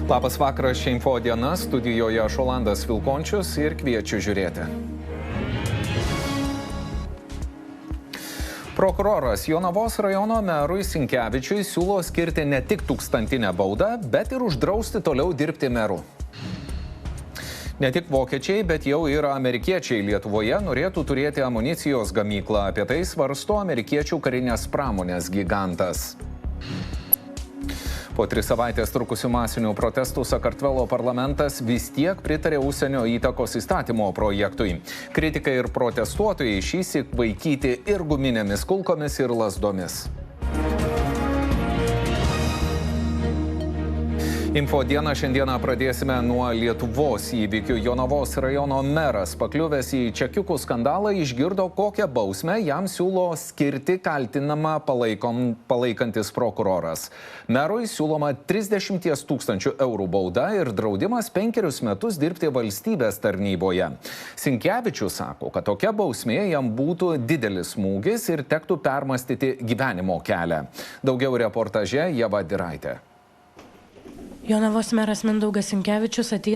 Labas vakaras, čia Info diena, studijoje Šolandas Vilkončius ir kviečiu žiūrėti. Prokuroras Jonavos rajono merui Sinkevičiui siūlo skirti ne tik 1000 baudą, bet ir uždrausti toliau dirbti meru. Ne tik vokiečiai, bet jau ir amerikiečiai Lietuvoje norėtų turėti amunicijos gamyklą. Apie tai svarsto amerikiečių karinės pramonės gigantas. Po 3 savaitės trukusių masinių protestų Sakartvelo parlamentas vis tiek pritarė užsienio įtakos įstatymo projektui. Kritikai ir protestuotojai šįsyk vaikyti ir guminėmis kulkomis ir lazdomis. Info dieną šiandieną pradėsime nuo Lietuvos įvykių. Jonavos rajono meras, pakliuvęs į čekiukų skandalą, išgirdo, kokią bausmę jam siūlo skirti kaltinamą palaikantis prokuroras. Merui siūloma 30 000 eurų bauda ir draudimas 5 metus dirbti valstybės tarnyboje. Sinkevičius sako, kad tokia bausmė jam būtų didelis smūgis ir tektų permastyti gyvenimo kelią. Daugiau reportaže Ieva Diraitė. Jonavos meras Mindaugas Sinkevičius ateina